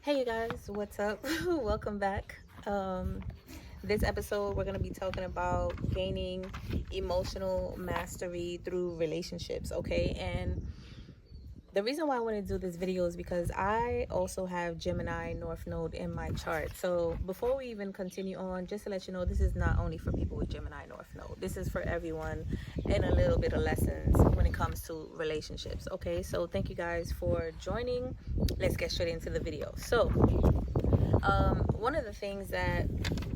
Hey you guys, what's up? Welcome back. This episode we're going to be talking about gaining emotional mastery through relationships, okay? And the reason why I want to do this video is because I also have Gemini North Node in my chart. So before we even continue on, just to let you know, this is not only for people with Gemini North Node. This is for everyone and a little bit of lessons when it comes to relationships, okay? So thank you guys for joining. Let's get straight into the video. So one of the things that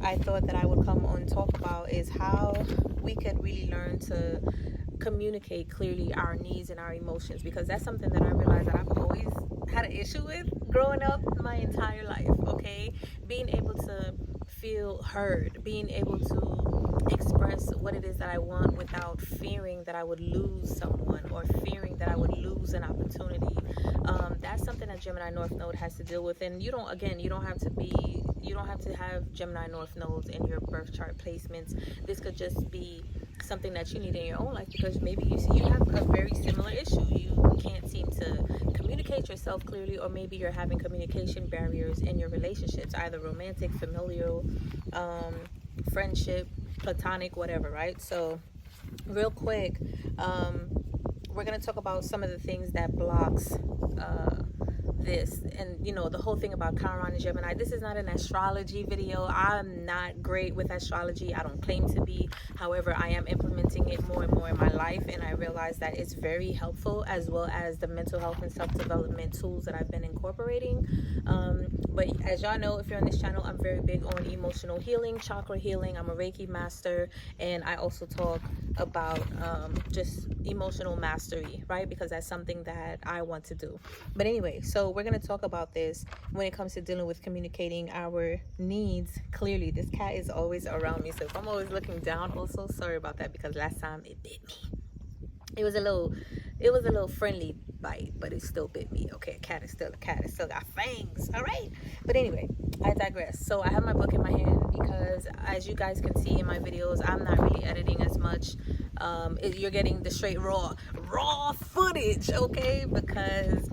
I thought that I would come on and talk about is how we could really learn to communicate clearly our needs and our emotions, because that's something that I realized that I've always had an issue with growing up my entire life, okay? Being able to feel heard, being able to express what it is that I want without fearing that I would lose someone or fearing that I would lose an opportunity. That's something that Gemini North Node has to deal with. And you don't have to have Gemini North Nodes in your birth chart placements. This could just be something that you need in your own life, because maybe you have a very similar issue. You can't seem to communicate yourself clearly, or maybe you're having communication barriers in your relationships, either romantic, familial, friendship, platonic, whatever, right? So real quick, we're going to talk about some of the things that blocks this, and the whole thing about Chiron and Gemini. This is not an astrology video. I'm not great with astrology. I don't claim to be. However, I am implementing it more and more in my life, and I realize that it's very helpful, as well as the mental health and self-development tools that I've been incorporating. But as y'all know, if you're on this channel, I'm very big on emotional healing, chakra healing. I'm a Reiki master, and I also talk about just emotional mastery, right? Because that's something that I want to do. But anyway, so we're going to talk about this when it comes to dealing with communicating our needs clearly. This cat is always around me, so if I'm always looking down, also sorry about that, because last time it bit me. It was a little friendly bite, but it still bit me. Okay, a cat is still a cat. It still got fangs, all right? But anyway, I digress. So I have my book in my hand because, as you guys can see in my videos, I'm not really editing as much. You're getting the straight raw footage, okay? Because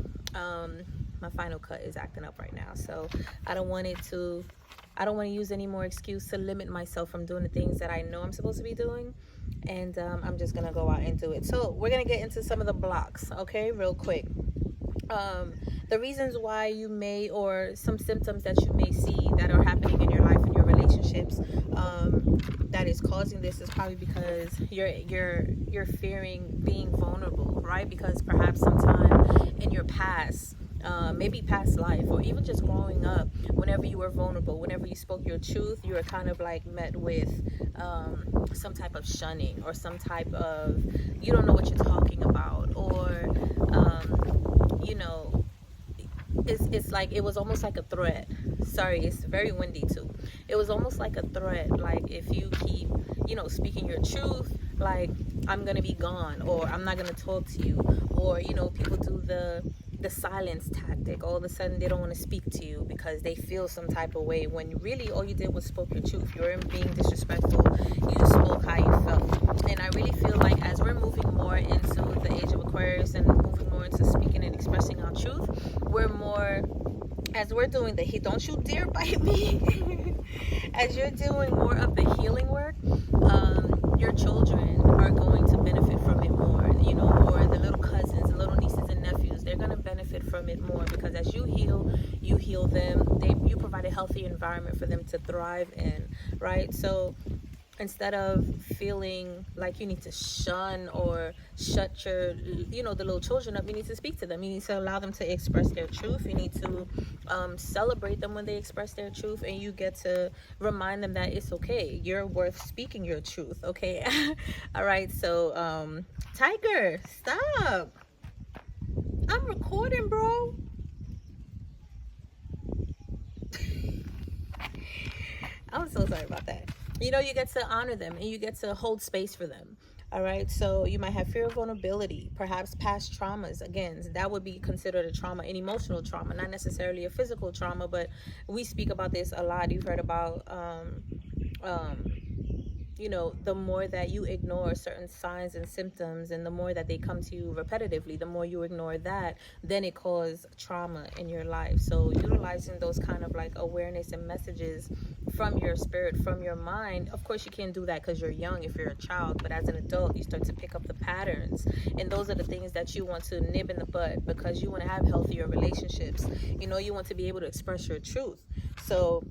my Final Cut is acting up right now. So I don't want to use any more excuse to limit myself from doing the things that I know I'm supposed to be doing. And I'm just gonna go out and do it. So we're gonna get into some of the blocks, okay, real quick. The reasons why you may, or some symptoms that you may see that are happening in your life and your relationships, that is causing this, is probably because you're fearing being vulnerable, right? Because perhaps sometime in your past, maybe past life, or even just growing up, whenever you were vulnerable, whenever you spoke your truth, you were kind of like met with some type of shunning, or some type of, you don't know what you're talking about, or it's like, it was almost like a threat. Sorry, it's very windy too. It was almost like a threat, like if you keep speaking your truth, like I'm gonna be gone, or I'm not gonna talk to you, or people do the silence tactic. All of a sudden they don't want to speak to you because they feel some type of way, when really all you did was spoke your truth. You weren't being disrespectful, you spoke how you felt. And I really feel like, as we're moving more into the age of Aquarius and moving more into speaking and expressing our truth, as we're doing the don't you dare bite me as you're doing more of the healing work, your children are going to benefit from it more, or the little cousins, the little nieces and nephews, they're going to benefit from it more, because as you heal them, you provide a healthy environment for them to thrive in, right? So instead of feeling like you need to shun or shut your the little children up, you need to speak to them. You need to allow them to express their truth. You need to celebrate them when they express their truth, and you get to remind them that it's okay, you're worth speaking your truth, okay? All right, so Tiger, stop, I'm recording, bro. I'm so sorry about that. You get to honor them, and you get to hold space for them. All right, so you might have fear of vulnerability, perhaps past traumas. Again, that would be considered a trauma, an emotional trauma, not necessarily a physical trauma, but we speak about this a lot. You've heard about the more that you ignore certain signs and symptoms, and the more that they come to you repetitively, the more you ignore that, then it causes trauma in your life. So utilizing those kind of like awareness and messages from your spirit, from your mind, of course you can't do that because you're young if you're a child, but as an adult you start to pick up the patterns, and those are the things that you want to nib in the bud, because you want to have healthier relationships. You want to be able to express your truth. So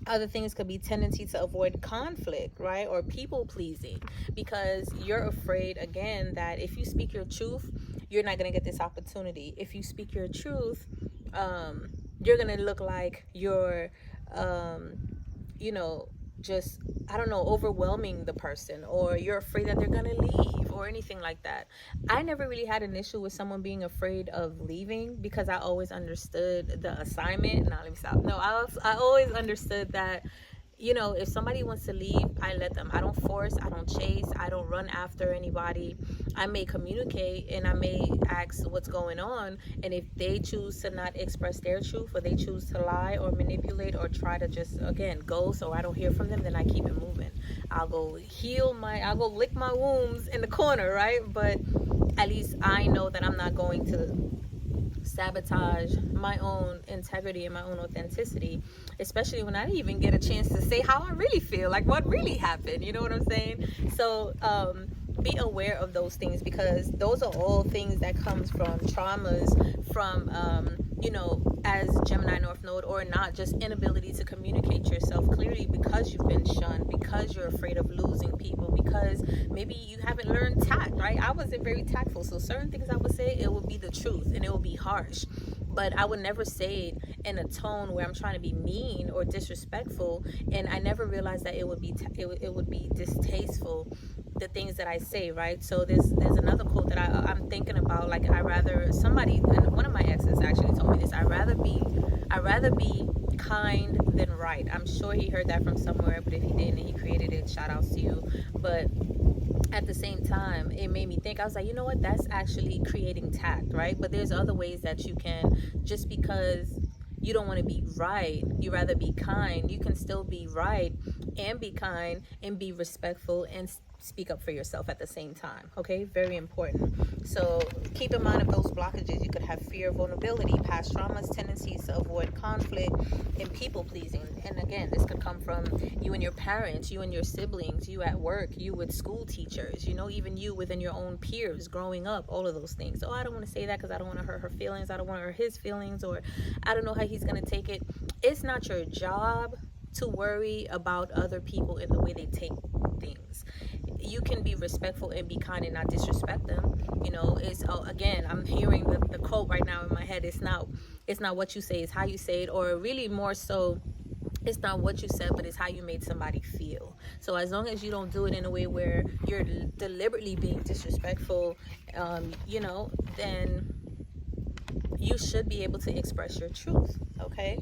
other things could be tendency to avoid conflict, right? Or people pleasing, because you're afraid, again, that if you speak your truth, you're not going to get this opportunity. If you speak your truth, you're going to look like you're, you know, just, I don't know, overwhelming the person, or you're afraid that they're going to leave or anything like that. I never really had an issue with someone being afraid of leaving, because I always understood the assignment. Now let me stop. No, I always understood that, if somebody wants to leave, I let them. I don't force, I don't chase, I don't run after anybody. I may communicate and I may ask what's going on, and if they choose to not express their truth, or they choose to lie or manipulate or try to just, again, go so I don't hear from them, then I keep it moving. I'll go lick my wounds in the corner, right? But at least I know that I'm not going to sabotage my own integrity and my own authenticity, especially when I didn't even get a chance to say how I really feel, like what really happened. You know what I'm saying? So be aware of those things, because those are all things that comes from traumas, from as Gemini North Node or not, just inability to communicate yourself clearly because you've been shunned, because you're afraid of losing people, because maybe you haven't learned tact, right? I wasn't very tactful, so certain things I would say, it would be the truth and it would be harsh, but I would never say it in a tone where I'm trying to be mean or disrespectful, and I never realized that it would be it would be distasteful, the things that I say, right? So there's another quote that I'm thinking about, like, one of my exes actually told me this: I'd rather be kind than right. I'm sure he heard that from somewhere, but if he didn't and he created it, shout outs to you. But at the same time, it made me think. I was like, you know what, that's actually creating tact, right? But there's other ways that you can, just because you don't want to be right, you rather be kind, you can still be right and be kind and be respectful and speak up for yourself at the same time. Okay, very important. So keep in mind of those blockages. You could have fear, vulnerability, past traumas, tendencies to avoid conflict, and people pleasing. And again, this could come from you and your parents, you and your siblings, you at work, you with school teachers, even you within your own peers growing up, all of those things. Oh, I don't want to say that because I don't want to hurt her feelings, I don't want to hurt his feelings, or I don't know how he's going to take it. It's not your job to worry about other people and the way they take things. You can be respectful and be kind and not disrespect them. Again, I'm hearing the quote right now in my head. It's not what you say, it's how you say it, or really more so, it's not what you said, but it's how you made somebody feel. So as long as you don't do it in a way where you're deliberately being disrespectful, then you should be able to express your truth. Okay,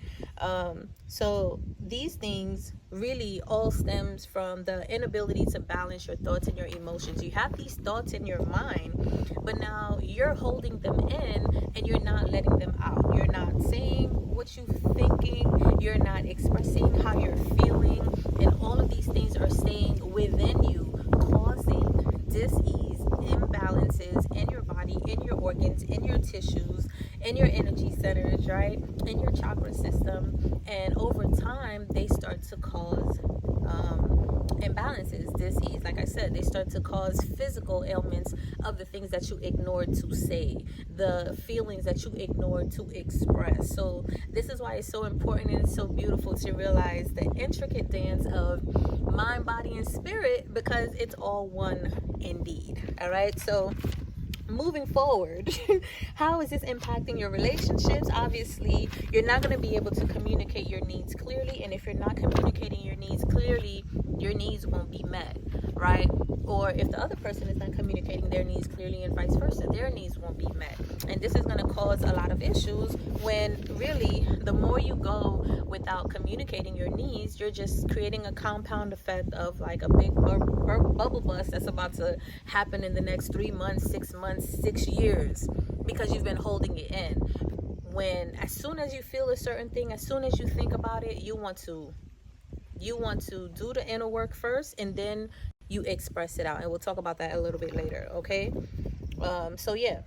so these things really all stems from the inability to balance your thoughts and your emotions. You have these thoughts in your mind, but now you're holding them in and you're not letting them out. You're not saying what you're thinking, you're not expressing how you're feeling, and all of these things are staying within you, causing dis-ease, imbalances in your body, in your organs, in your tissues, in your energy centers, right, in your chakra system. And over time, they start to cause imbalances, dis-ease. Like I said, they start to cause physical ailments of the things that you ignored to say, the feelings that you ignored to express. So this is why it's so important and it's so beautiful to realize the intricate dance of mind, body, and spirit, because it's all one indeed. All right, so moving forward, how is this impacting your relationships? Obviously, you're not going to be able to communicate your needs clearly, and if you're not communicating your needs clearly, your needs won't be met, right? Or if the other person is not communicating their needs clearly and vice versa, their needs won't be met. And this is going to cause a lot of issues, when really the more you go without communicating your needs, you're just creating a compound effect of like a big bubble bust that's about to happen in the next 3 months, 6 months, 6 years, because you've been holding it in. When as soon as you feel a certain thing, as soon as you think about it, you want to You want to do the inner work first, and then you express it out. And we'll talk about that a little bit later, okay? So yeah,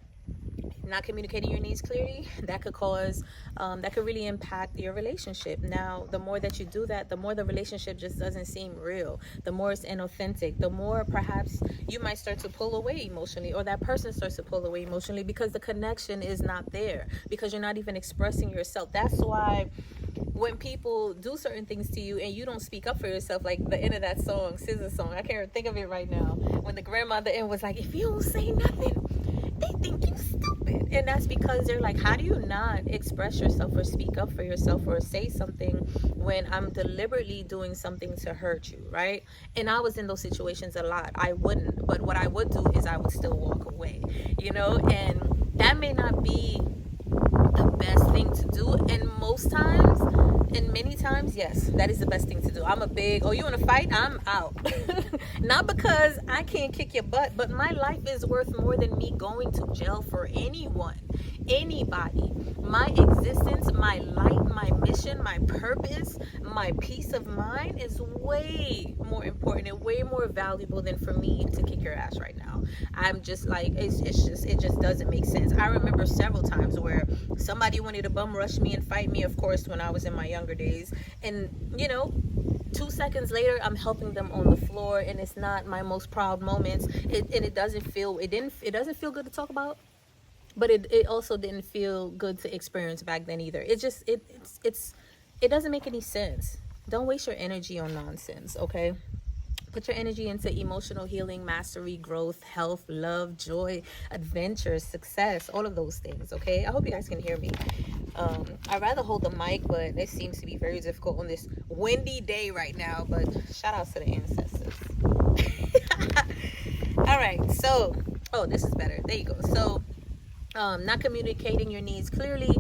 not communicating your needs clearly, that could cause that could really impact your relationship. Now, the more that you do that, the more the relationship just doesn't seem real, the more it's inauthentic, the more perhaps you might start to pull away emotionally, or that person starts to pull away emotionally, because the connection is not there, because you're not even expressing yourself. That's why when people do certain things to you and you don't speak up for yourself, like the end of that song, SZA song, I can't think of it right now, when the grandma at the end was like, if you don't say nothing, they think you stupid. And that's because they're like, how do you not express yourself or speak up for yourself or say something when I'm deliberately doing something to hurt you, right? And I was in those situations a lot. I wouldn't, but what I would do is I would still walk away, and that may not be the best thing to do. And most times, and many times, yes, that is the best thing to do. I'm a big, oh, you want to fight? I'm out. Not because I can't kick your butt, but my life is worth more than me going to jail for anyone, anybody. My existence, my light, my mission, my purpose, my peace of mind is way more important and way more valuable than for me to kick your ass right now. I'm just like, it just doesn't make sense. I remember several times where somebody wanted to bum rush me and fight me, of course, when I was in my younger days. And 2 seconds later, I'm helping them on the floor, and it's not my most proud moments. It doesn't feel good to talk about, but it also didn't feel good to experience back then either. It doesn't make any sense. Don't waste your energy on nonsense, okay? Put your energy into emotional healing, mastery, growth, health, love, joy, adventure, success, all of those things, okay? I hope you guys can hear me. I'd rather hold the mic, but it seems to be very difficult on this windy day right now. But shout out to the ancestors. All right, so, this is better. There you go. So, not communicating your needs clearly.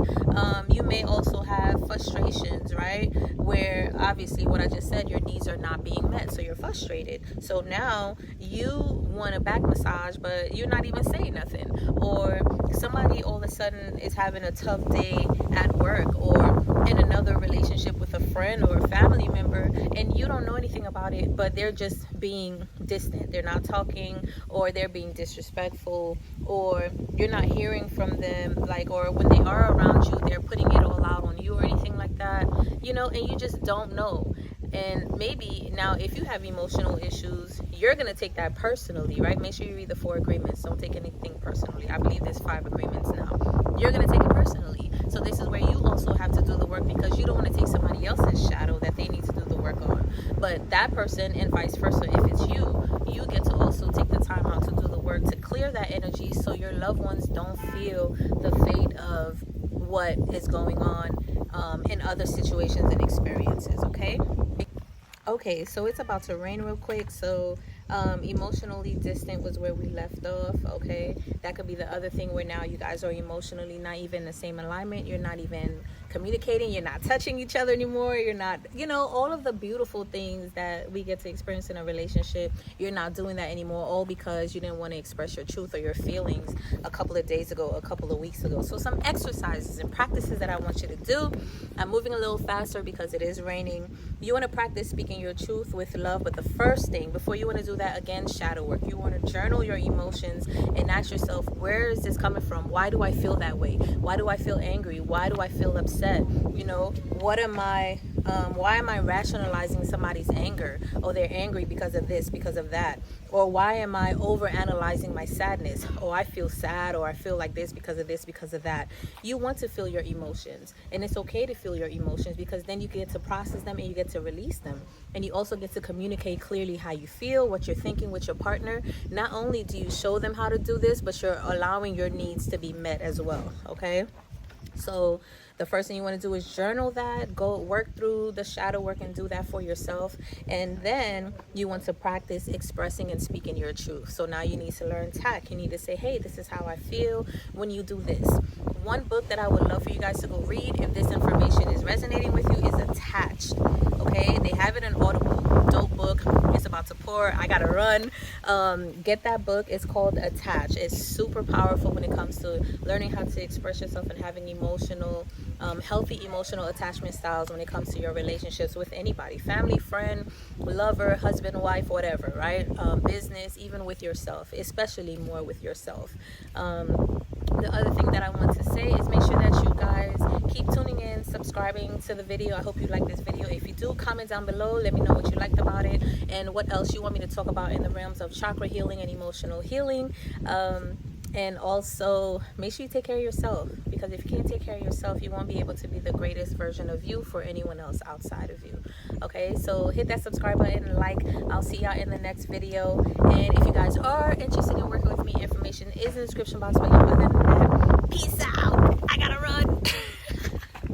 You may also have frustrations, right? Where obviously what I just said, your needs are not being met, so you're frustrated. So now you want a back massage, but you're not even saying nothing. Or somebody all of a sudden is having a tough day at work or in another relationship with a friend or a family member, and you don't know anything about it, but they're just being distant. They're not talking, or they're being disrespectful, or you're not hearing from them, or when they are around you, they're putting it all out on you or anything like that, and you just don't know. And maybe now, if you have emotional issues, you're going to take that personally, right? Make sure you read the 4 agreements. Don't take anything personally. I believe there's 5 agreements now. You're going to take it personally. So this is where you also have to do the work, because you don't want to take somebody else's shadow that they need to do the work on. But that person, and vice versa, if it's you get to also take the time out to do the work to clear that energy, so your loved ones don't feel the fate of what is going on in other situations and experiences, okay? Okay, so it's about to rain real quick. So emotionally distant was where we left off, okay? That could be the other thing, where now you guys are emotionally not even in the same alignment. You're not even communicating. You're not touching each other anymore. You're not, all of the beautiful things that we get to experience in a relationship, you're not doing that anymore, all because you didn't want to express your truth or your feelings a couple of days ago, a couple of weeks ago. So some exercises and practices that I want you to do. I'm moving a little faster because it is raining. You want to practice speaking your truth with love, but the first thing, before you want to do that, again, shadow work. You want to journal your emotions and ask yourself, where is this coming from? Why do I feel that way? Why do I feel angry? Why do I feel upset? What am I, why am I rationalizing somebody's anger? Oh, they're angry because of this, because of that. Or why am I over analyzing my sadness? Oh, I feel sad, or I feel like this, because of that. You want to feel your emotions, and it's okay to feel your emotions, because then you get to process them and you get to release them. And you also get to communicate clearly how you feel, what you're thinking with your partner. Not only do you show them how to do this, but you're allowing your needs to be met as well, okay? So the first thing you want to do is journal that, go work through the shadow work and do that for yourself. And then you want to practice expressing and speaking your truth. So now you need to learn tact. You need to say, hey, this is how I feel when you do this. One book that I would love for you guys to go read, if this information is resonating with you, is Attached. Okay, they have it in Audible. Dope book. It's about to pour. I gotta run. Get that book. It's called Attach. It's super powerful when it comes to learning how to express yourself and having healthy emotional attachment styles when it comes to your relationships with anybody, family, friend, lover, husband, wife, whatever, right? Business, even with yourself, especially more with yourself. The other thing that I want to say is make sure that you guys keep tuning in, subscribing to the video. I hope you like this video. If you do, comment down below. Let me know what you liked about it and what else you want me to talk about in the realms of chakra healing and emotional healing. And also, make sure you take care of yourself, because if you can't take care of yourself, you won't be able to be the greatest version of you for anyone else outside of you. Okay, so hit that subscribe button and like. I'll see y'all in the next video. And if you guys are interested in working with me, information is in the description box below. Other than that, peace out. I gotta run.